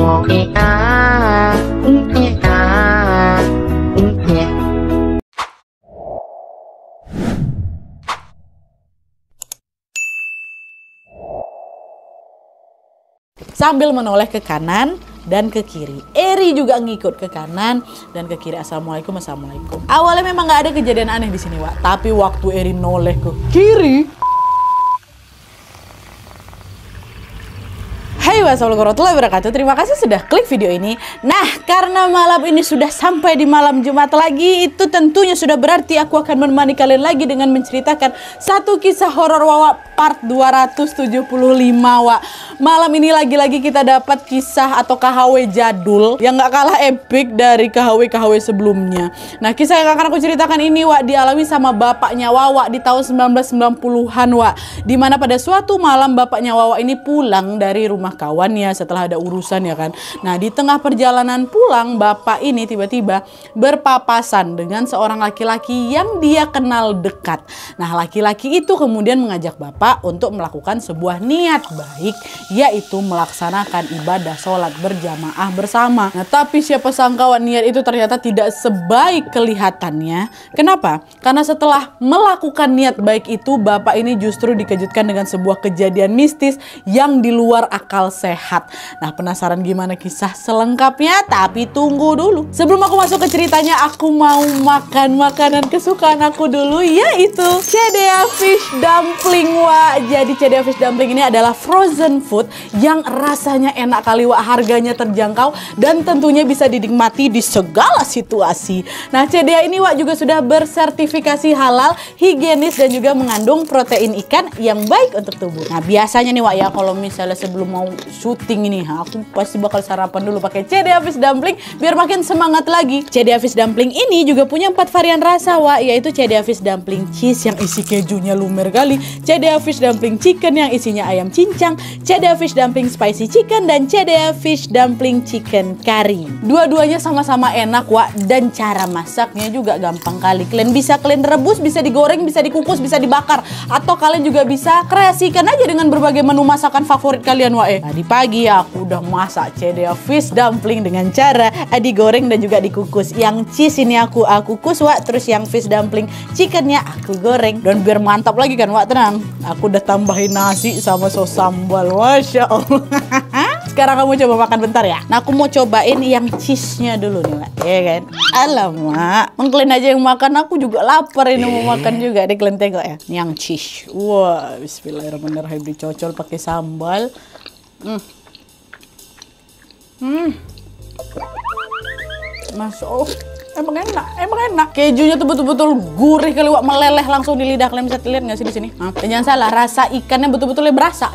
Sambil menoleh ke kanan dan ke kiri. Eri juga ngikut ke kanan dan ke kiri. Assalamualaikum, assalamualaikum. Awalnya memang nggak ada kejadian aneh di sini, Wak. Tapi waktu Eri noleh ke kiri, hai wassalamualaikum warahmatullahi wabarakatuh. Terima kasih sudah klik video ini. Nah, karena malam ini sudah sampai di malam Jumat lagi, itu tentunya sudah berarti aku akan menemani kalian lagi dengan menceritakan satu kisah horor Wawa part 275, Wak. Malam ini lagi-lagi kita dapat kisah atau KHW jadul yang gak kalah epic dari KHW-KHW sebelumnya. Nah, kisah yang akan aku ceritakan ini, Wak, dialami sama bapaknya Wawa di tahun 1990-an, Wak. Dimana pada suatu malam bapaknya Wawa ini pulang dari rumah kawannya setelah ada urusan, ya kan. Nah, di tengah perjalanan pulang, bapak ini tiba-tiba berpapasan dengan seorang laki-laki yang dia kenal dekat. Nah, laki-laki itu kemudian mengajak bapak untuk melakukan sebuah niat baik, yaitu melaksanakan ibadah sholat berjamaah bersama. Nah, tapi siapa sangka niat itu ternyata tidak sebaik kelihatannya. Kenapa? Karena setelah melakukan niat baik itu, bapak ini justru dikejutkan dengan sebuah kejadian mistis yang di luar akal sehat. Nah, penasaran gimana kisah selengkapnya? Tapi tunggu dulu. Sebelum aku masuk ke ceritanya, aku mau makan makanan kesukaan aku dulu, yaitu Cedea Fish Dumpling, Wak. Jadi Cedea Fish Dumpling ini adalah frozen food yang rasanya enak kali, Wak. Harganya terjangkau dan tentunya bisa dinikmati di segala situasi. Nah, Cedea ini, Wak, juga sudah bersertifikasi halal, higienis, dan juga mengandung protein ikan yang baik untuk tubuh. Nah, biasanya nih, Wak, ya, kalau misalnya sebelum mau syuting ini, aku pasti bakal sarapan dulu pakai Cedea Fish Dumpling biar makin semangat lagi. Cedea Fish Dumpling ini juga punya 4 varian rasa, Wak, yaitu Cedea Fish Dumpling Cheese yang isi kejunya lumer kali, Cedea Fish Dumpling Chicken yang isinya ayam cincang, Cedea Fish Dumpling Spicy Chicken, dan Cedea Fish Dumpling Chicken Curry. Dua-duanya sama-sama enak, Wak, dan cara masaknya juga gampang kali. Kalian bisa rebus, bisa digoreng, bisa dikukus, bisa dibakar, atau kalian juga bisa kreasikan aja dengan berbagai menu masakan favorit kalian, Wak. Tadi pagi aku udah masak Cedea Fish Dumpling dengan cara digoreng dan juga dikukus. Yang cheese ini aku kukus, Wak, terus yang fish dumpling chickennya aku goreng. Dan biar mantap lagi kan, Wak, tenang, aku udah tambahin nasi sama sos sambal. Masya Allah. Sekarang kamu coba makan bentar ya. Nah, aku mau cobain yang cheese-nya dulu nih, Wak. Ya kan? Alamak, mengkalian aja yang makan, aku juga lapar ini mau makan juga. Deh, kalian tengok ya. Yang cheese. Wah, bismillahirrahmanirrahim, dicocol pakai sambal. Masya Allah, emang enak. Kejunya tuh betul-betul gurih kali, Wak, meleleh langsung di lidah. Kalian bisa lihat nggak sih di sini? Dan jangan salah, rasa ikannya betul-betul berasa.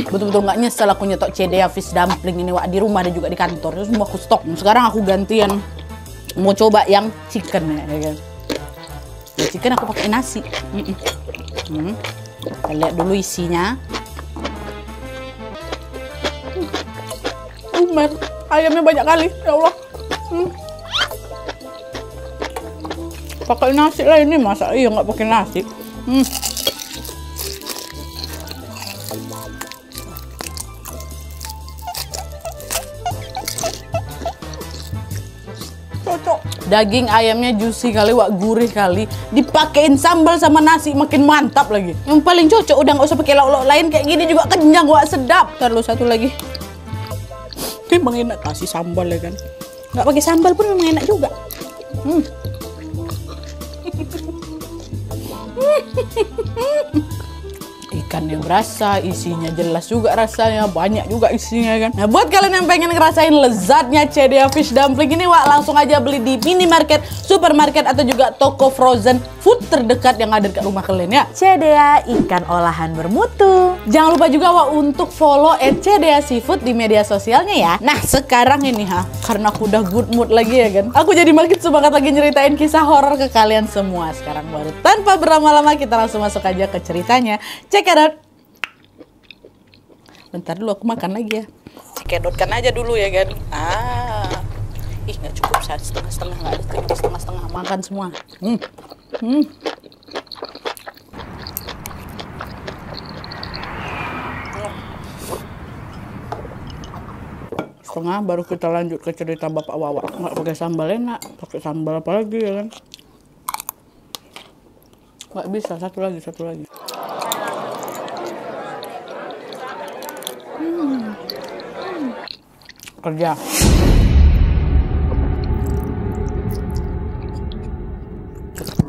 Betul-betul nggak nyesel aku nyetok Cedea Fish Dumpling ini, Wak, di rumah dan juga di kantor. Terus mau aku stok. Sekarang aku gantian mau coba yang chicken ya kan. Nah, chicken aku pakai nasi. Kita lihat dulu isinya. Ayamnya banyak kali, ya Allah. Pakai nasi lah ini, masa iya nggak pakai nasi? Cocok. Daging ayamnya juicy kali, Wak, gurih kali. Dipakein sambal sama nasi makin mantap lagi. Yang paling cocok, udah nggak usah pakai lauk-lauk lain, kayak gini juga kenyang, Wak, sedap. Terus satu lagi. Memang enak kasih sambal, ya kan. Nggak pakai sambal pun memang enak juga. Ikannya berasa, isinya jelas juga rasanya, banyak juga isinya kan. Nah, buat kalian yang pengen ngerasain lezatnya Cedea Fish Dumpling ini, Wak, langsung aja beli di minimarket, supermarket, atau juga toko frozen food terdekat yang ada dekat rumah kalian ya. Cedea, ikan olahan bermutu. Jangan lupa juga, Wak, untuk follow @Cedea Seafood di media sosialnya ya. Nah, sekarang ini karena aku udah good mood lagi ya kan, aku jadi makin semangat lagi nyeritain kisah horor ke kalian semua. Sekarang baru tanpa berlama-lama kita langsung masuk aja ke ceritanya. Check it out. Bentar dulu, aku makan lagi ya. Cekedotkan aja dulu ya kan. Ih, nggak cukup, setengah-setengah, nggak ada setengah-setengah, makan semua. tengah, baru kita lanjut ke cerita Bapak Wawa. Nggak pakai sambal enak, pakai sambal apa lagi ya kan? Nggak bisa, satu lagi. Kerja.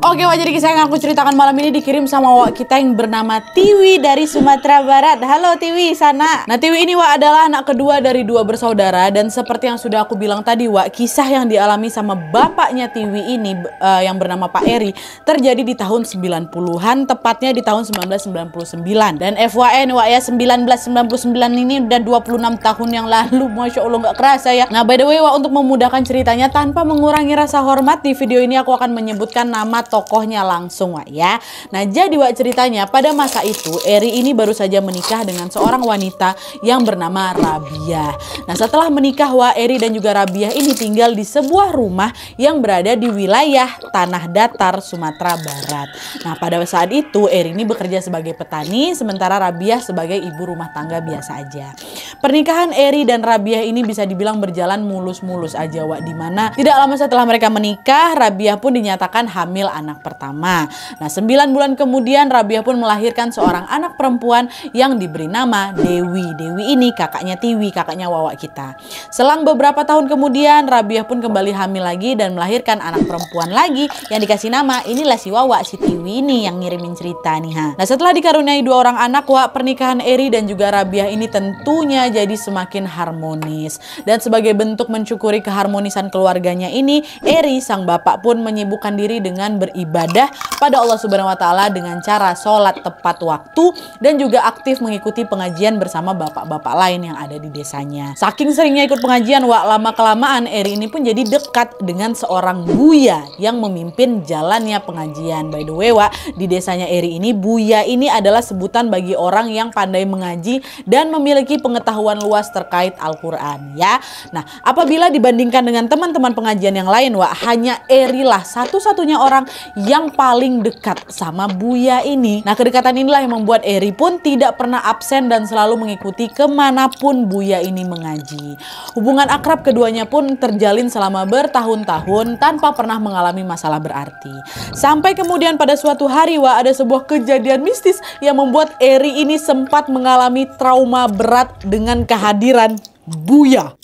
Oke, Wak, jadi kisah yang aku ceritakan malam ini dikirim sama Wak kita yang bernama Tiwi dari Sumatera Barat. Halo Tiwi, sana. Nah, Tiwi ini Wak adalah anak kedua dari 2 bersaudara. Dan seperti yang sudah aku bilang tadi Wak, kisah yang dialami sama bapaknya Tiwi ini yang bernama Pak Eri terjadi di tahun 90-an, tepatnya di tahun 1999. Dan FYI Wak ya, 1999 ini udah 26 tahun yang lalu. Masya Allah, nggak kerasa ya. Nah, by the way Wak, untuk memudahkan ceritanya tanpa mengurangi rasa hormat, di video ini aku akan menyebutkan nama tokohnya langsung Wak ya. Nah, jadi Wak, ceritanya pada masa itu Eri ini baru saja menikah dengan seorang wanita yang bernama Rabiah. Nah, setelah menikah Wak, Eri dan juga Rabiah ini tinggal di sebuah rumah yang berada di wilayah Tanah Datar, Sumatera Barat. Nah, pada saat itu Eri ini bekerja sebagai petani, sementara Rabiah sebagai ibu rumah tangga biasa aja. Pernikahan Eri dan Rabiah ini bisa dibilang berjalan mulus-mulus aja Wak, dimana tidak lama setelah mereka menikah, Rabiah pun dinyatakan hamil anak pertama. Nah, 9 bulan kemudian Rabiah pun melahirkan seorang anak perempuan yang diberi nama Dewi. Dewi ini kakaknya Tiwi, kakaknya Wawa kita. Selang beberapa tahun kemudian Rabiah pun kembali hamil lagi dan melahirkan anak perempuan lagi yang dikasih nama, inilah si Wawa, si Tiwi ini yang ngirimin cerita nih ha. Nah, setelah dikaruniai 2 orang anak Wak, pernikahan Eri dan juga Rabiah ini tentunya jadi semakin harmonis. Dan sebagai bentuk mensyukuri keharmonisan keluarganya ini, Eri sang bapak pun menyibukkan diri dengan beribadah pada Allah Subhanahu wa Ta'ala dengan cara sholat tepat waktu dan juga aktif mengikuti pengajian bersama bapak-bapak lain yang ada di desanya. Saking seringnya ikut pengajian Wak, lama-kelamaan Eri ini pun jadi dekat dengan seorang Buya yang memimpin jalannya pengajian. By the way Wak, di desanya Eri ini Buya ini adalah sebutan bagi orang yang pandai mengaji dan memiliki pengetahuan luas terkait Al-Quran ya. Nah, apabila dibandingkan dengan teman-teman pengajian yang lain Wak, hanya Eri lah satu-satunya orang yang paling dekat sama Buya ini. Nah, kedekatan inilah yang membuat Eri pun tidak pernah absen dan selalu mengikuti kemanapun Buya ini mengaji. Hubungan akrab keduanya pun terjalin selama bertahun-tahun tanpa pernah mengalami masalah berarti. Sampai kemudian pada suatu hari Wak, ada sebuah kejadian mistis yang membuat Eri ini sempat mengalami trauma berat dengan kehadiran Buya.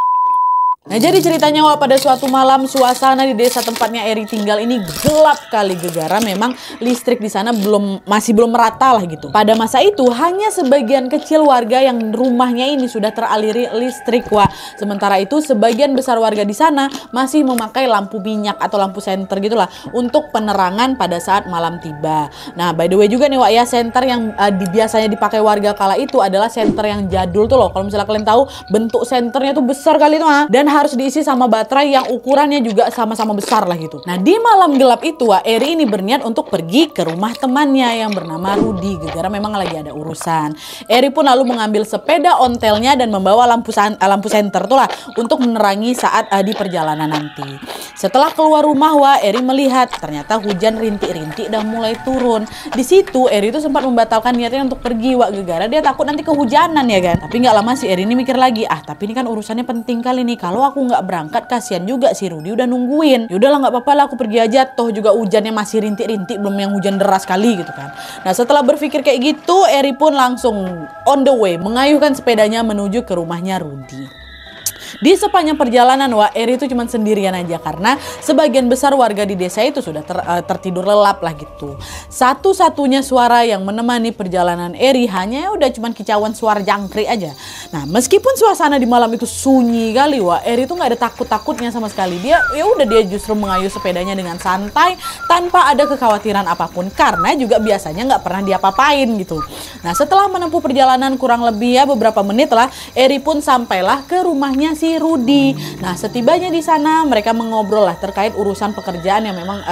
Nah, jadi ceritanya Wak, pada suatu malam suasana di desa tempatnya Eri tinggal ini gelap kali gegara. Memang listrik di sana masih belum merata lah gitu. Pada masa itu hanya sebagian kecil warga yang rumahnya ini sudah teraliri listrik Wak. Sementara itu sebagian besar warga di sana masih memakai lampu minyak atau lampu senter gitulah untuk penerangan pada saat malam tiba. Nah, by the way juga nih Wak ya, senter yang biasanya dipakai warga kala itu adalah senter yang jadul tuh loh. Kalau misalnya kalian tahu, bentuk senternya tuh besar kali tuh dan harus diisi sama baterai yang ukurannya juga sama-sama besar lah gitu. Nah, di malam gelap itu Wak, Eri ini berniat untuk pergi ke rumah temannya yang bernama Rudi. Gegara memang lagi ada urusan. Eri pun lalu mengambil sepeda ontelnya dan membawa lampu senter tuh lah untuk menerangi saat di perjalanan nanti. Setelah keluar rumah Wak, Eri melihat ternyata hujan rintik-rintik udah mulai turun. Di situ Eri itu sempat membatalkan niatnya untuk pergi Wak, gegara dia takut nanti kehujanan ya kan. Tapi nggak lama si Eri ini mikir lagi, tapi ini kan urusannya penting kali nih. Kalau aku nggak berangkat kasihan juga si Rudi udah nungguin. Yaudahlah nggak apa-apa lah, aku pergi aja. Toh juga hujannya masih rintik-rintik, belum yang hujan deras kali gitu kan. Nah, setelah berpikir kayak gitu, Eri pun langsung on the way mengayuhkan sepedanya menuju ke rumahnya Rudi. Di sepanjang perjalanan Wak, Eri itu cuma sendirian aja karena sebagian besar warga di desa itu sudah tertidur lelap lah gitu. Satu-satunya suara yang menemani perjalanan Eri hanya udah cuma kicauan suara jangkrik aja. Nah, meskipun suasana di malam itu sunyi kali Wak, Eri itu nggak ada takut-takutnya sama sekali. Dia justru mengayuh sepedanya dengan santai tanpa ada kekhawatiran apapun karena juga biasanya nggak pernah diapa-apain gitu. Nah, setelah menempuh perjalanan kurang lebih ya beberapa menit lah, Eri pun sampailah ke rumahnya si Rudi. Nah, setibanya di sana mereka mengobrol lah terkait urusan pekerjaan yang memang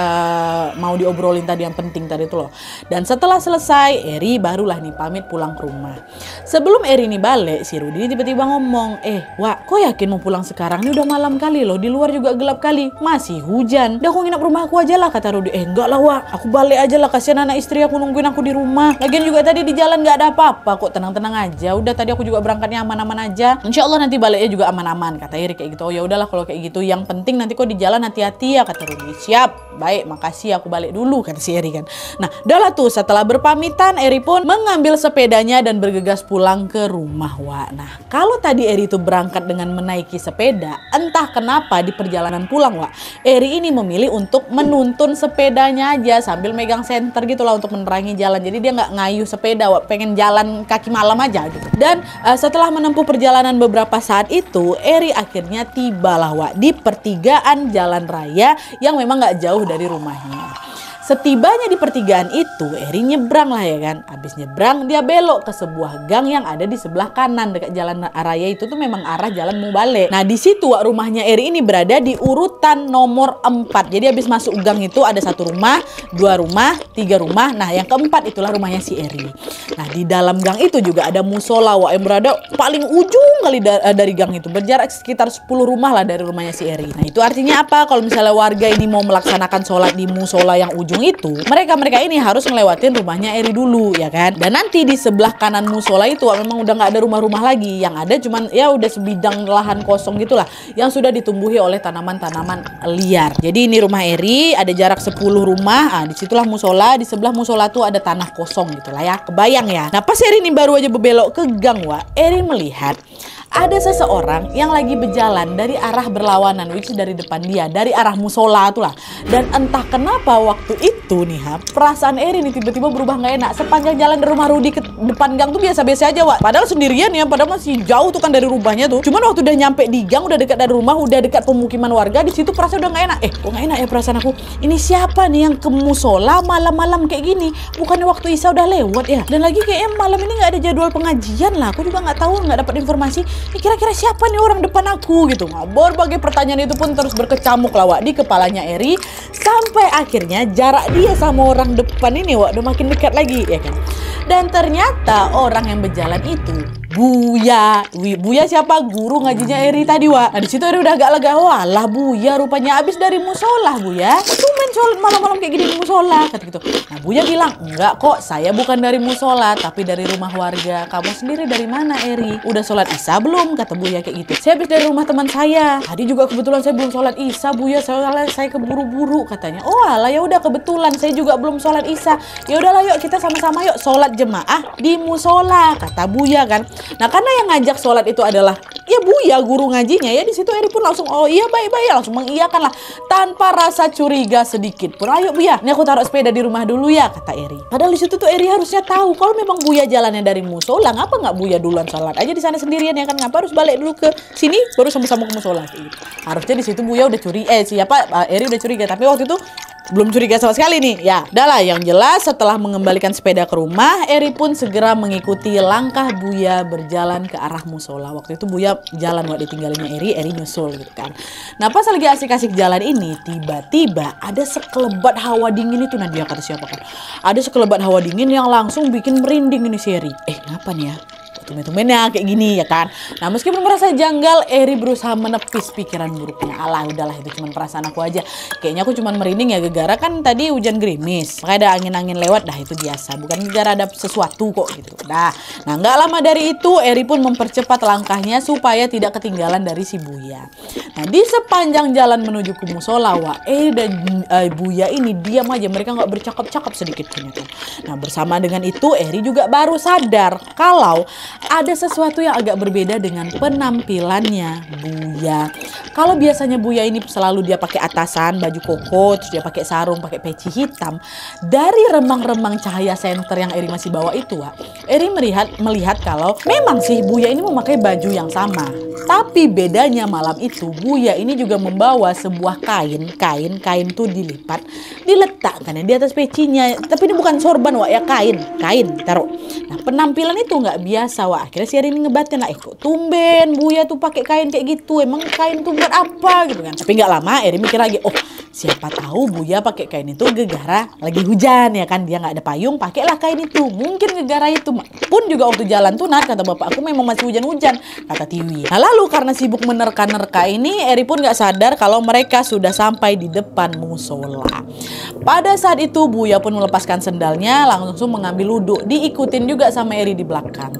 mau diobrolin tadi, yang penting tadi itu loh. Dan setelah selesai, Eri barulah nih pamit pulang ke rumah. Sebelum Eri nih balik, si Rudi tiba-tiba ngomong, Wak, kok yakin mau pulang sekarang? Ini udah malam kali loh, di luar juga gelap kali, masih hujan. Udah aku nginep rumah aku aja lah, kata Rudi. Enggak lah Wak, aku balik aja lah, kasihan anak istri aku nungguin aku di rumah. Lagian juga tadi di jalan nggak ada apa-apa kok, tenang-tenang aja. Udah tadi aku juga berangkatnya aman-aman aja. Insya Allah nanti baliknya juga aman-aman aman, kata Eri kayak gitu. Oh ya udahlah kalau kayak gitu, yang penting nanti kok di jalan hati-hati ya, kata Rudi. Siap, baik, makasih, aku balik dulu, kata si Eri kan. Nah udahlah tuh, setelah berpamitan Eri pun mengambil sepedanya dan bergegas pulang ke rumah Wak. Nah kalau tadi Eri itu berangkat dengan menaiki sepeda, entah kenapa di perjalanan pulang Wak, Eri ini memilih untuk menuntun sepedanya aja sambil megang senter gitu lah untuk menerangi jalan. Jadi dia nggak ngayuh sepeda Wak, pengen jalan kaki malam aja gitu. Dan setelah menempuh perjalanan beberapa saat itu, Eri akhirnya tibalah Wak di pertigaan jalan raya yang memang nggak jauh dari rumahnya. Setibanya di pertigaan itu, Eri nyebrang lah ya kan. Habis nyebrang, dia belok ke sebuah gang yang ada di sebelah kanan dekat jalan raya itu tuh memang arah jalan Mubale. Nah di situ Wak, rumahnya Eri ini berada di urutan nomor 4. Jadi habis masuk gang itu ada 1 rumah, 2 rumah, 3 rumah. Nah yang keempat itulah rumahnya si Eri. Nah di dalam gang itu juga ada musola Wak, yang berada paling ujung kali dari gang itu. Berjarak sekitar 10 rumah lah dari rumahnya si Eri. Nah itu artinya apa? Kalau misalnya warga ini mau melaksanakan sholat di musola yang ujung itu, mereka ini harus ngelewatin rumahnya Eri dulu ya kan. Dan nanti di sebelah kanan musola itu memang udah nggak ada rumah-rumah lagi, yang ada cuman ya udah sebidang lahan kosong gitulah yang sudah ditumbuhi oleh tanaman-tanaman liar. Jadi ini rumah Eri, ada jarak 10 rumah. Disitulah musola, di sebelah musola tuh ada tanah kosong gitulah ya, kebayang ya. Nah pas Eri ini baru aja berbelok ke gang Wak, Eri melihat ada seseorang yang lagi berjalan dari arah berlawanan, which is dari depan dia, dari arah musola tuh lah. Dan entah kenapa waktu itu nih perasaan Eri nih tiba-tiba berubah nggak enak. Sepanjang jalan dari rumah Rudi ke depan gang tuh biasa-biasa aja Wak. Padahal sendirian ya, padahal masih jauh tuh kan dari rumahnya tuh. Cuman waktu udah nyampe di gang, udah dekat dari rumah, udah dekat pemukiman warga, di situ perasaan udah nggak enak. Kok nggak enak ya perasaan aku? Ini siapa nih yang ke musola malam-malam kayak gini? Bukannya waktu Isya udah lewat ya? Dan lagi kayaknya malam ini nggak ada jadwal pengajian lah. Aku juga nggak tahu, nggak dapat informasi. Kira-kira siapa nih orang depan aku gitu. Berbagai pertanyaan itu pun terus berkecamuk lah Wak di kepalanya Eri, sampai akhirnya jarak dia sama orang depan ini Wak udah makin dekat lagi ya kan. Dan ternyata orang yang berjalan itu Buya. Buya siapa? Guru ngajinya Eri tadi Wak. Nah di situ Eri udah agak lega. Walah Buya rupanya habis dari musola Buya. Cuman sholat malam-malam kayak gini di musola kata gitu. Nah Buya bilang, enggak kok, saya bukan dari musola tapi dari rumah warga. Kamu sendiri dari mana Eri? Udah sholat Isya belum? Kata Buya kayak gitu. Saya habis dari rumah teman saya. Tadi juga kebetulan saya belum sholat Isya Buya, saya keburu-buru katanya. Oh alah ya udah kebetulan saya juga belum sholat Isya. Ya udahlah yuk kita sama-sama yuk sholat jemaah di musola kata Buya kan. Nah karena yang ngajak sholat itu adalah ya Buya guru ngajinya ya, di situ Eri pun langsung oh iya baik-baik ya, langsung mengiyakan lah tanpa rasa curiga sedikit pun. Ayo Buya, ini aku taruh sepeda di rumah dulu ya kata Eri. Padahal di situ tuh Eri harusnya tahu kalau memang Buya jalannya dari musola, ngapa nggak Buya duluan sholat aja di sana sendirian ya kan, ngapa harus balik dulu ke sini baru sama-sama ke musola gitu. Harusnya di situ Buya udah curiga, Eri udah curiga, tapi waktu itu belum curiga sama sekali nih. Ya, udahlah yang jelas setelah mengembalikan sepeda ke rumah, Eri pun segera mengikuti langkah Buya berjalan ke arah musola. Waktu itu Buya jalan Wak ditinggalinnya Eri nyusul gitu kan. Nah pas lagi asik-asik jalan ini, tiba-tiba ada sekelebat hawa dingin itu. Nadia kata siapa kan? Ada sekelebat hawa dingin yang langsung bikin merinding ini si Eri. Ngapa nih ya? Tumen-tumennya kayak gini ya kan. Nah meskipun merasa janggal, Eri berusaha menepis pikiran buruknya. Alah udahlah itu cuma perasaan aku aja. Kayaknya aku cuma merinding ya gegara kan tadi hujan gerimis. Makanya ada angin-angin lewat, dah itu biasa. Bukan gegara ada sesuatu kok gitu. Nah nggak lama dari itu Eri pun mempercepat langkahnya supaya tidak ketinggalan dari si Buya. Nah di sepanjang jalan menuju ke musola Wak, Eri dan Buya ini diam aja, mereka nggak bercakap-cakap sedikit ternyata. Nah bersama dengan itu Eri juga baru sadar kalau ada sesuatu yang agak berbeda dengan penampilannya Buya. Kalau biasanya Buya ini selalu dia pakai atasan, baju koko, terus dia pakai sarung, pakai peci hitam. Dari remang-remang cahaya senter yang Eri masih bawa itu, Wak, Eri melihat kalau memang sih Buya ini memakai baju yang sama. Tapi bedanya malam itu Buya ini juga membawa sebuah kain tuh dilipat, diletakkan di atas pecinya. Tapi ini bukan sorban Wak ya, kain taruh. Nah penampilan itu nggak biasa Wak. Akhirnya si Eri ini ngebatin lah, kok tumben Buya tuh pakai kain kayak gitu, emang kain tuh buat apa gitu kan. Tapi nggak lama Eri mikir lagi, oh Siapa tahu Buya pakai kain itu gegara lagi hujan ya kan, dia nggak ada payung, pakailah kain itu. Mungkin gegara itu pun juga waktu jalan tuh Nat, kata bapak aku memang masih hujan-hujan, kata Tiwi. Nah lalu karena sibuk menerka-nerka ini, Eri pun nggak sadar kalau mereka sudah sampai di depan musola. Pada saat itu Buya pun melepaskan sendalnya, langsung mengambil wudhu, diikutin juga sama Eri di belakang.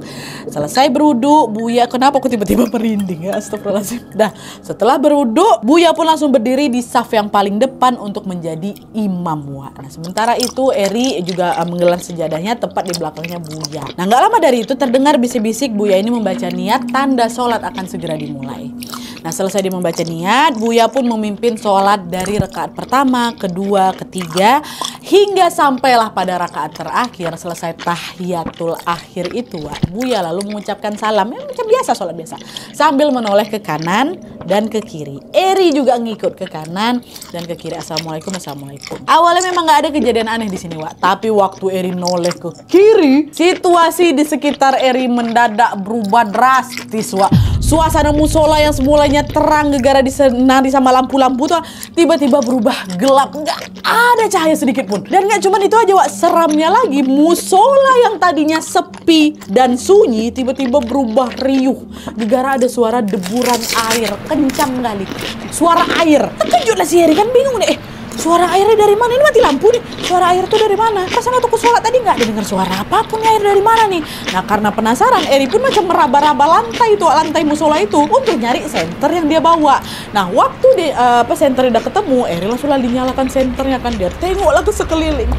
Selesai berwudhu, Buya, kenapa aku tiba-tiba merinding ya, astagfirullahaladzim. Dah setelah berwudhu, Buya pun langsung berdiri di saf yang paling depan untuk menjadi imam. Nah sementara itu Eri juga menggelar sejadahnya tepat di belakangnya Buya. Nah nggak lama dari itu terdengar bisik-bisik Buya ini membaca niat tanda sholat akan segera dimulai. Nah selesai dia membaca niat, Buya pun memimpin sholat dari rakaat pertama, kedua, ketiga, hingga sampailah pada rakaat terakhir. Selesai tahiyatul akhir itu, Buya lalu mengucapkan salam, ya macam biasa, sholat biasa, sambil menoleh ke kanan dan ke kiri. Eri juga ngikut ke kanan dan ke kiri. Assalamualaikum, assalamualaikum. Awalnya memang nggak ada kejadian aneh di sini, tapi waktu Eri noleh ke kiri, situasi di sekitar Eri mendadak berubah drastis, Suasana musola yang semulanya terang gegara disenari sama lampu-lampu tuh tiba-tiba berubah gelap, nggak ada cahaya sedikit pun. Dan nggak cuma itu aja, seramnya lagi, musola yang tadinya sepi dan sunyi tiba-tiba berubah riuh. Gegara ada suara deburan air kencang kali, suara air. Terkejut lah si Eri, kan bingung deh. Suara airnya dari mana? Ini mati lampu nih. Suara air tuh dari mana? Perasaan waktu sholat tadi nggak dengar suara apapun, air dari mana nih? Nah karena penasaran, Eri pun macam meraba-raba lantai musola itu untuk nyari senter yang dia bawa. Nah waktu senter udah ketemu, Eri langsung dinyalakan senternya kan, dia tengoklah ke sekeliling.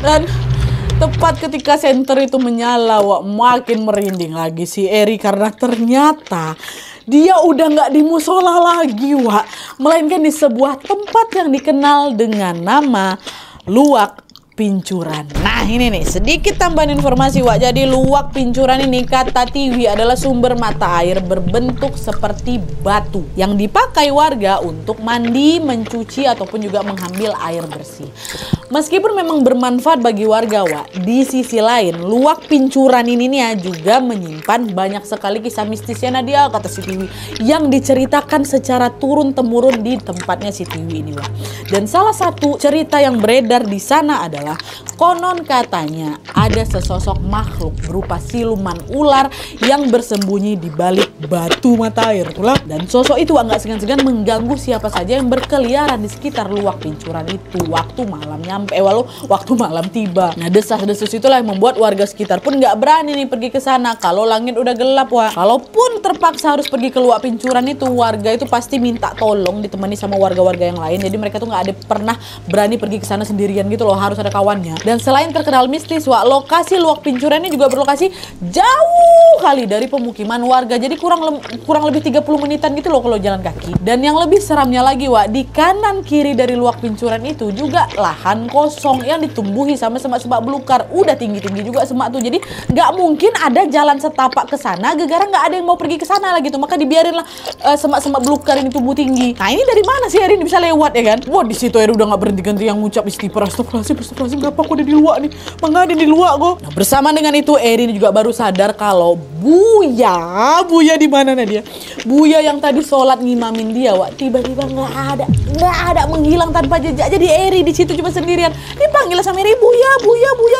Dan tepat ketika senter itu menyala, makin merinding lagi si Eri karena ternyata dia udah nggak di musola lagi, melainkan di sebuah tempat yang dikenal dengan nama Luwak Pincuran. Nah ini nih sedikit tambahan informasi, Jadi luwak pincuran ini kata Tiwi adalah sumber mata air berbentuk seperti batu yang dipakai warga untuk mandi, mencuci ataupun juga mengambil air bersih. Meskipun memang bermanfaat bagi warga, di sisi lain luwak pincuran ini nih juga menyimpan banyak sekali kisah mistisnya Nadia, kata si Tiwi, yang diceritakan secara turun-temurun di tempatnya si Tiwi ini, Dan salah satu cerita yang beredar di sana adalah konon katanya ada sesosok makhluk berupa siluman ular yang bersembunyi di balik batu mata air pula. Dan sosok itu nggak segan-segan mengganggu siapa saja yang berkeliaran di sekitar luwak pincuran itu waktu malam tiba. Nah desas-desus itulah yang membuat warga sekitar pun nggak berani nih pergi ke sana kalau langit udah gelap, Kalaupun terpaksa harus pergi ke luwak pincuran itu, warga itu pasti minta tolong ditemani sama warga-warga yang lain. Jadi mereka tuh nggak ada pernah berani pergi ke sana sendirian gitu loh, harus ada kawannya. Dan selain terkenal mistis, lokasi luwak pincuran ini juga berlokasi jauh kali dari pemukiman warga. Jadi kurang lebih 30 menitan gitu loh kalau jalan kaki. Dan yang lebih seramnya lagi, di kanan kiri dari luwak pincuran itu juga lahan kosong yang ditumbuhi sama semak-semak belukar. Udah tinggi-tinggi juga semak tuh. Jadi nggak mungkin ada jalan setapak ke sana, gegara nggak ada yang mau pergi ke sana lagi tuh. Maka dibiarinlah semak-semak belukar ini tumbuh tinggi. Nah ini dari mana sih Eri ini bisa lewat ya kan? Di situ Eri udah nggak berhenti-ganti yang ngucap istighfar, astagfirullahaladzim, kenapa aku ada di luar nih? Mengada di luar kok. Nah, bersama dengan itu Eri juga baru sadar kalau Buya di mana dia? Buya yang tadi sholat ngimamin dia, tiba-tiba nggak ada, menghilang tanpa jejak. Jadi Eri di situ cuma sendirian. Dipanggil sama Eri, Buya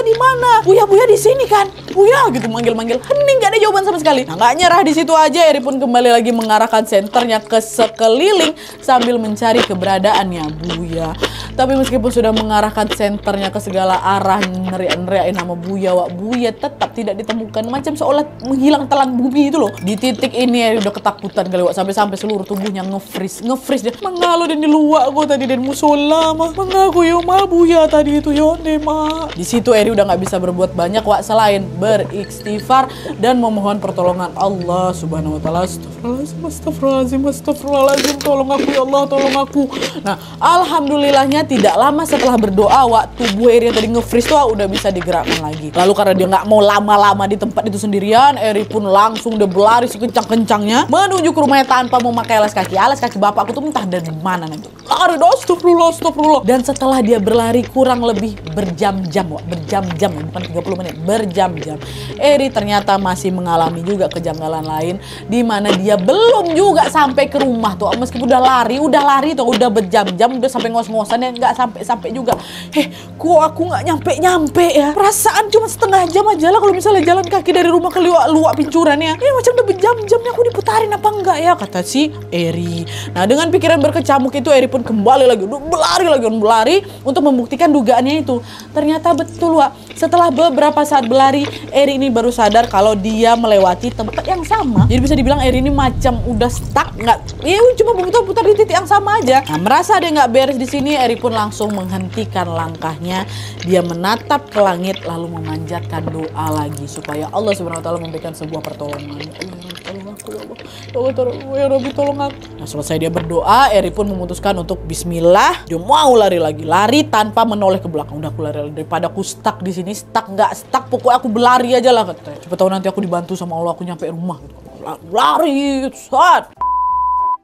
di mana? Buya di sini kan? Buya gitu manggil-manggil, hening nggak ada jawaban sama sekali. Nah nggak nyerah di situ aja, Eri pun kembali lagi mengarahkan senternya ke sekeliling sambil mencari keberadaannya Buya. Tapi meskipun sudah mengarahkan senternya ke segala arah, neriak-neriakin nama Buya, Buya tetap tidak ditemukan, macam seolah menghilang telan bumi itu loh. Di titik ini Eri udah ketakutan kali, sampai seluruh tubuhnya nge-freeze dia. Mengalu dan di luar gue tadi dan musola mah. Mengaku yo mah Buya tadi itu yo mah. Di situ Eri udah nggak bisa berbuat banyak selain beristighfar dan memohon pertolongan Allah Subhanahu wa taala. Astagfirullahaladzim, tolong aku ya Allah, tolong aku. Nah, alhamdulillahnya tidak lama setelah berdoa, tubuh Eri yang tadi nge-freeze tuh udah bisa digerakkan lagi. Lalu karena dia nggak mau lama-lama di tempat itu sendirian, Eri pun langsung udah berlari sekencang-kencangnya menuju ke rumahnya tanpa memakai alas kaki. Alas kaki bapakku tuh entah dari mana nanti. lari, astagfirullah. Dan setelah dia berlari kurang lebih berjam-jam, Wak, berjam-jam, bukan 30 menit, berjam-jam, Eri ternyata masih mengalami juga kejanggalan lain, di mana dia belum juga sampai ke rumah tuh, meskipun udah lari tuh, udah berjam-jam, udah sampai ngos-ngosan ya, nggak sampai juga. Kok aku nggak nyampe ya? Perasaan cuma setengah jam aja lah kalau misalnya jalan kaki dari rumah ke luak pincuran ya. Macam udah berjam-jam nih, aku diputarin apa enggak ya, kata si Eri. Nah, dengan pikiran berkecamuk itu, Eri pun kembali lagi, berlari untuk membuktikan dugaannya itu. Ternyata betul, Wak. Setelah beberapa saat berlari, Eri ini baru sadar kalau dia melewati tempat yang sama. Jadi bisa dibilang Eri ini macam udah stuck, cuma putar di titik yang sama aja. Nah, merasa dia nggak beres di sini, Eri pun langsung menghentikan langkahnya. Dia menatap ke langit lalu memanjatkan doa lagi supaya Allah Subhanahu wa taala memberikan sebuah pertolongan. Ya Rabbi, tolong aku. Nah, selesai dia berdoa, Eri pun memutuskan untuk bismillah. Dia mau lari tanpa menoleh ke belakang. Udah, aku lari daripada aku stuck di sini, nggak stuck, pokoknya aku berlari aja lah, katanya. Coba tahu nanti aku dibantu sama Allah, aku nyampe rumah gitu. Lari, saat.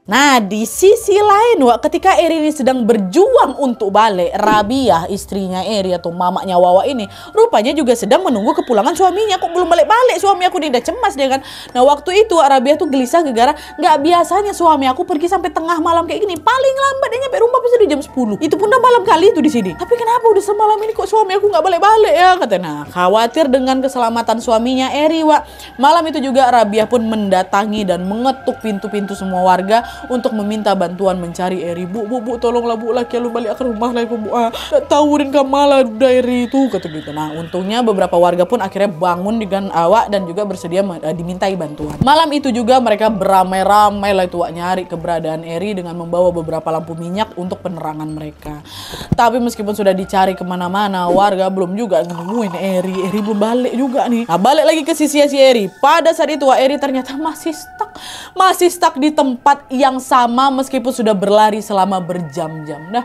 Nah, di sisi lain, Wak, ketika Eri ini sedang berjuang untuk balik, Rabiah, istrinya Eri atau mamaknya Wawa ini, rupanya juga sedang menunggu kepulangan suaminya. Kok belum balik-balik suami aku nih, udah cemas dia kan. Nah, waktu itu Rabiah tuh gelisah gara-gara nggak biasanya suami aku pergi sampai tengah malam kayak gini. Paling lambat dia nyampe rumah pasti di jam 10. Itu pun udah malam kali itu di sini. Tapi kenapa udah semalam ini kok suami aku nggak balik-balik ya, katanya. Nah, khawatir dengan keselamatan suaminya Eri, Wak. Malam itu juga Rabiah pun mendatangi dan mengetuk pintu-pintu semua warga untuk meminta bantuan mencari Eri. Bu, tolonglah Bu, laki lu balik ke rumah lah, Bu. Tahurin kamalah Eri itu, kata gitu. Nah, untungnya beberapa warga pun akhirnya bangun dengan awak dan juga bersedia dimintai bantuan. Malam itu juga mereka beramai-ramai lah itu, Wak, nyari keberadaan Eri dengan membawa beberapa lampu minyak untuk penerangan mereka. Tapi meskipun sudah dicari kemana-mana, warga belum juga nemuin Eri. Eri belum balik juga nih. Nah, balik lagi ke sisi Eri. Pada saat itu, Wak, Eri ternyata masih stuck di tempat yang sama meskipun sudah berlari selama berjam-jam. Nah,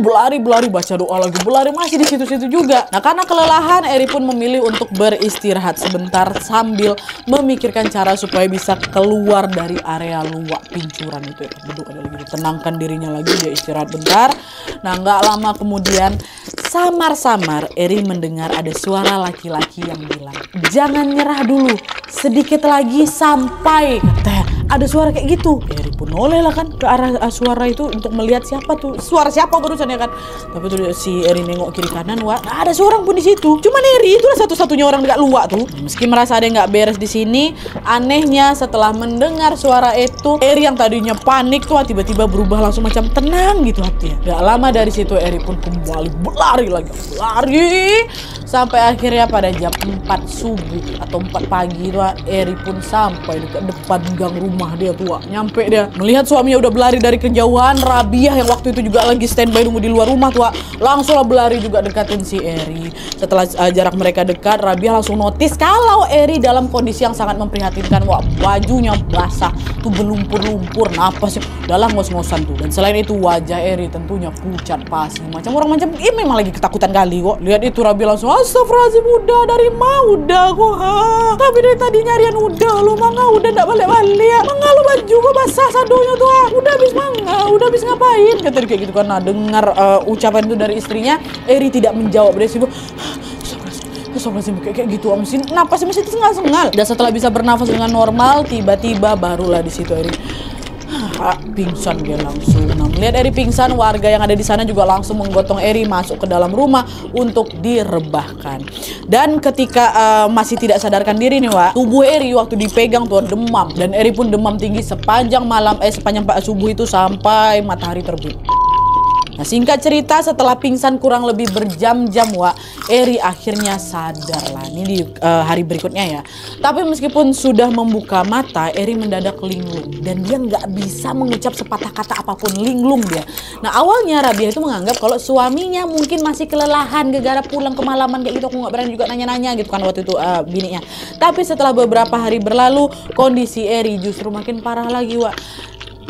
berlari baca doa lagi, berlari masih di situ-situ juga. Nah, karena kelelahan, Eri pun memilih untuk beristirahat sebentar sambil memikirkan cara supaya bisa keluar dari area luak pincuran itu. Duduk ada lagi, tenangkan dirinya lagi, dia istirahat bentar. Nah, nggak lama kemudian samar-samar Eri mendengar ada suara laki-laki yang bilang, "Jangan nyerah dulu, sedikit lagi sampai," katanya. Ada suara kayak gitu. Eri pun noleh lah kan ke arah suara itu untuk melihat siapa tuh, suara siapa barusan ya kan. Tapi tuh si Eri nengok kiri kanan, Wak, ada seorang pun di situ. Cuman Eri itu satu-satunya orang dekat luak tuh. Meski merasa ada yang nggak beres di sini, anehnya setelah mendengar suara itu, Eri yang tadinya panik tuh tiba-tiba berubah langsung macam tenang gitu hatinya. Gak lama dari situ Eri pun kembali berlari sampai akhirnya pada jam 4 subuh atau 4 pagi tuh Eri pun sampai dekat depan gang rumah dia tuh, Wak. Nyampe dia melihat suaminya udah berlari dari kejauhan. Rabiah yang waktu itu juga lagi standby nunggu di luar rumah tuh, Wak, langsung lah berlari juga dekatin si Eri. Setelah jarak mereka dekat, Rabiah langsung notice kalau Eri dalam kondisi yang sangat memprihatinkan, Wak. Bajunya basah tuh, berlumpur-lumpur, napasnya dalam ngos-ngosan tuh. Dan selain itu wajah Eri tentunya pucat pasi, macam orang ini memang lagi ketakutan kali kok. Lihat itu Rabiah langsung, "Astagfirullahaladzim, udah dari udah kok, tapi dari tadi nyarian udah lu udah ndak balik-balik ya. Lu baju gua basah sadonya tuh, udah habis ngapain?" Kata dia kayak gitu kan. Nah, dengar ucapan itu dari istrinya, Eri tidak menjawab, dia sibuk kayak gitu, mesin napasnya masih sengal-sengal. Dan setelah bisa bernafas dengan normal, tiba-tiba barulah di situ Eri pingsan dia langsung. Nah, melihat Eri pingsan, warga yang ada di sana juga langsung menggotong Eri masuk ke dalam rumah untuk direbahkan. Dan ketika masih tidak sadarkan diri nih, Wak, tubuh Eri waktu dipegang tuh demam, dan Eri pun demam tinggi sepanjang subuh itu sampai matahari terbit. Nah, singkat cerita, setelah pingsan kurang lebih berjam-jam, Wak, Eri akhirnya sadar lah. Ini di hari berikutnya ya. Tapi meskipun sudah membuka mata, Eri mendadak linglung. Dan dia nggak bisa mengucap sepatah kata apapun, linglung dia. Nah, awalnya Rabiah itu menganggap kalau suaminya mungkin masih kelelahan gara-gara pulang kemalaman kayak gitu. Aku nggak berani juga nanya-nanya gitu kan waktu itu bininya. Tapi setelah beberapa hari berlalu, kondisi Eri justru makin parah lagi, Wak.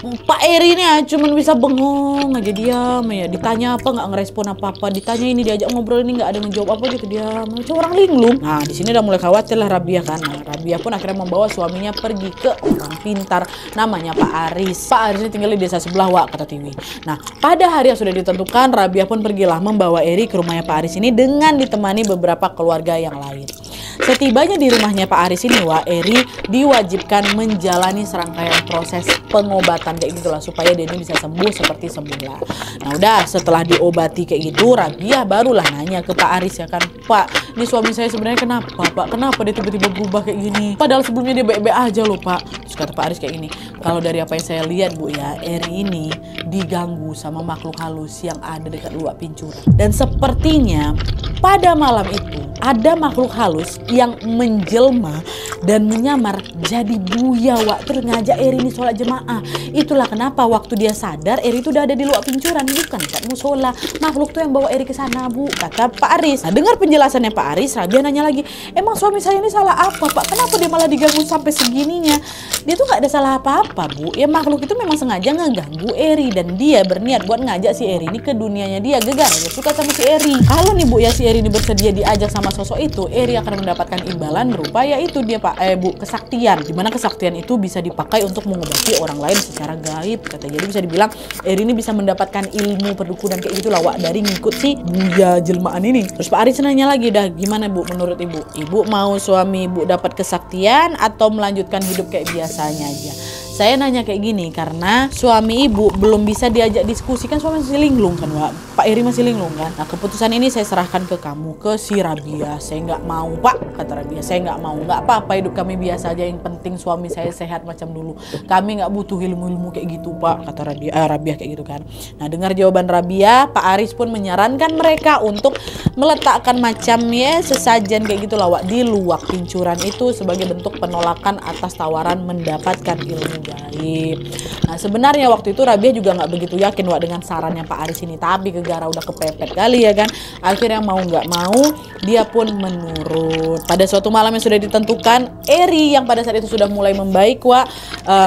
Pak Eri ini ya cuman bisa bengong aja, diam ya. Ditanya apa nggak ngerespon apa-apa. Ditanya ini, diajak ngobrol ini nggak ada ngejawab apa gitu, diam. Macam orang linglung. Nah di sini udah mulai khawatir lah Rabiah kan. Nah, Rabiah pun akhirnya membawa suaminya pergi ke orang pintar namanya Pak Aris. Pak Aris ini tinggal di desa sebelah, Wak, kata Tiwi. Nah pada hari yang sudah ditentukan, Rabiah pun pergilah membawa Eri ke rumahnya Pak Aris ini dengan ditemani beberapa keluarga yang lain. Setibanya di rumahnya Pak Aris ini, Wak, Eri diwajibkan menjalani serangkaian proses pengobatan kayak gitulah supaya dia ini bisa sembuh seperti semula. Nah udah setelah diobati kayak gitu, Rabiah barulah nanya ke Pak Aris ya kan, Pak, ini suami saya sebenarnya kenapa, Pak? Kenapa dia tiba-tiba berubah kayak gini? Padahal sebelumnya dia baik-baik aja loh, Pak. Terus kata Pak Aris kayak gini, kalau dari apa yang saya lihat, Bu ya, Eri ini diganggu sama makhluk halus yang ada dekat luak pincuran. Dan sepertinya pada malam itu ada makhluk halus yang menjelma dan menyamar jadi buaya, Wak. Terus ngajak Eri ini sholat jemaah. Itulah kenapa waktu dia sadar Eri itu udah ada di luak pincuran, bukan kat musola. Makhluk tuh yang bawa Eri ke sana, Bu, kata Pak Aris. Nah dengar penjelasannya Pak Aris, Rabiah nanya lagi, emang suami saya ini salah apa, Pak? Kenapa dia malah diganggu sampai segininya? Dia tuh nggak ada salah apa-apa, Bu. Ya makhluk itu memang sengaja ngeganggu Eri dan dia berniat buat ngajak si Eri ini ke dunianya dia, gara-gara dia suka sama si Eri. Kalau nih Bu ya si Eri ini bersedia diajak sama sosok itu, Eri akan mendapatkan imbalan berupa yaitu dia Bu, kesaktian. Dimana kesaktian itu bisa dipakai untuk mengobati orang lain secara gaib, kata. Jadi bisa dibilang Eri ini bisa mendapatkan ilmu perdukunan kayak gitulah, Wak, dari ngikut si buaya jelmaan ini. Terus Pak Aris nanya lagi, dah gimana Bu menurut Ibu? Ibu mau suami Ibu dapat kesaktian atau melanjutkan hidup kayak biasanya aja? Saya nanya kayak gini karena suami Ibu belum bisa diajak diskusi, kan suami masih linglung kan, Wak. Pak Eri masih linglung kan. Nah keputusan ini saya serahkan ke kamu, ke si Rabiah. Saya nggak mau, Pak, kata Rabiah. Saya nggak mau, nggak apa-apa, hidup kami biasa aja. Yang penting suami saya sehat macam dulu. Kami nggak butuh ilmu-ilmu kayak gitu, Pak, kata Rabiah kayak gitu kan. Nah dengar jawaban Rabiah, Pak Aris pun menyarankan mereka untuk meletakkan macam ya sesajen kayak gitulah, Wak, di luak pincuran itu sebagai bentuk penolakan atas tawaran mendapatkan ilmu gaib. Nah sebenarnya waktu itu Rabiah juga nggak begitu yakin, Wak, dengan sarannya Pak Aris ini, tapi gegara udah kepepet kali ya kan, akhirnya mau nggak mau dia pun menurut. Pada suatu malam yang sudah ditentukan, Eri yang pada saat itu sudah mulai membaik, Wak,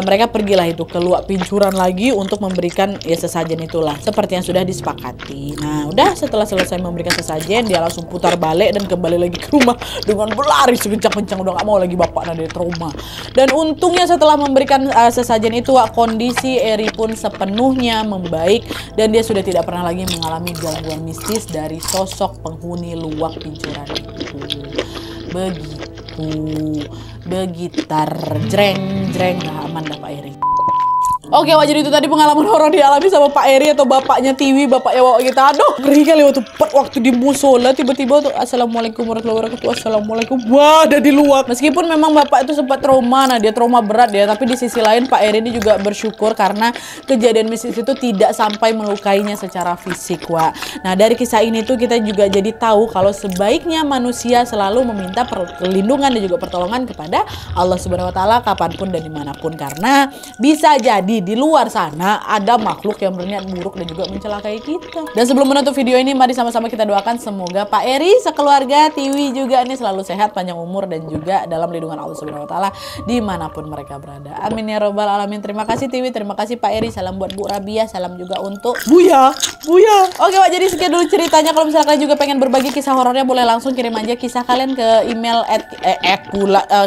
mereka pergilah itu ke luak pincuran lagi untuk memberikan ya sesajen itulah seperti yang sudah disepakati. Nah udah setelah selesai memberikan sesajen, dia langsung putar balik dan kembali lagi ke rumah dengan berlari sekencang-kencang, udah nggak mau lagi bapaknya, dia trauma. Dan untungnya setelah memberikan sesajen itu, Wak, kondisi Eri pun sepenuhnya membaik dan dia sudah tidak pernah lagi mengalami gangguan mistis dari sosok penghuni luak pincuran itu. Begitar jreng nah aman dah Pak Eri. Oke, Wak, jadi itu tadi pengalaman horor dialami sama Pak Eri atau bapaknya Tiwi, bapaknya Wak kita. Aduh, ngeri kali waktu di musola tiba-tiba tuh Assalamualaikum warahmatullahi wabarakatuh. Assalamualaikum. Wah, ada di luar. Meskipun memang bapak itu sempat trauma, nah dia trauma berat ya, tapi di sisi lain Pak Eri ini juga bersyukur karena kejadian mistis itu tidak sampai melukainya secara fisik, Wak. Nah, dari kisah ini tuh kita juga jadi tahu kalau sebaiknya manusia selalu meminta perlindungan dan juga pertolongan kepada Allah Subhanahu wa taala kapanpun dan dimanapun, karena bisa jadi di luar sana ada makhluk yang berniat buruk dan juga mencelakai kita. Dan sebelum menutup video ini, mari sama-sama kita doakan semoga Pak Eri sekeluarga, Tiwi juga ini selalu sehat, panjang umur dan juga dalam lindungan Allah Subhanahu wa taala dimanapun mereka berada. Amin ya robbal alamin. Terima kasih Tiwi, terima kasih Pak Eri, salam buat Bu Rabiah, salam juga untuk Buya. Oke, Wak, jadi sekian dulu ceritanya. Kalau misalkan juga pengen berbagi kisah horornya, boleh langsung kirim aja kisah kalian ke email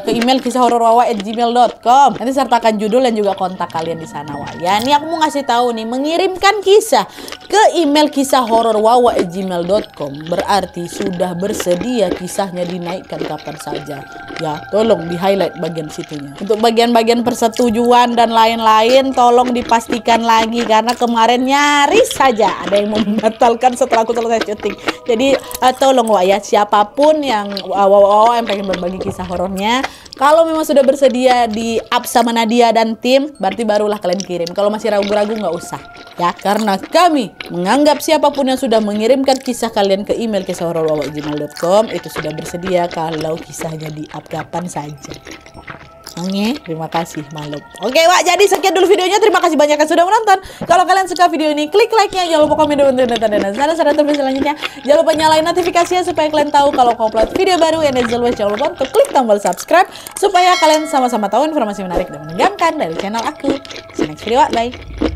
ke email kisahhororwawa@gmail.com. Nanti sertakan judul dan juga kontak kalian di sana, Wak. Ya, ini aku mau ngasih tahu nih, mengirimkan kisah ke email kisahhororwawa@gmail.com berarti sudah bersedia kisahnya dinaikkan kapan saja. Ya, tolong di highlight bagian situnya. Untuk bagian-bagian persetujuan dan lain-lain tolong dipastikan lagi karena kemarin nyaris saja ada yang membatalkan setelah aku selesai syuting. Jadi tolong, Wak, ya, siapapun yang yang pengen berbagi kisah horornya, kalau memang sudah bersedia di up sama Nadia dan tim, berarti barulah kalian kirim. Kalau masih ragu-ragu nggak usah ya, karena kami menganggap siapapun yang sudah mengirimkan kisah kalian ke email kisahhororwawa@gmail.com itu sudah bersedia kalau kisahnya di up kapan saja. Oke, terima kasih Malub. Oke, Wak, jadi sekian dulu videonya. Terima kasih banyak yang sudah menonton. Kalau kalian suka video ini, klik like-nya. Jangan lupa komen dan saran-saran terbaru selanjutnya. Jangan lupa nyalain notifikasinya supaya kalian tahu kalau aku upload video baru. And as always, jangan lupa untuk klik tombol subscribe supaya kalian sama-sama tahu informasi menarik dan menegangkan dari channel aku. See you next video, bye.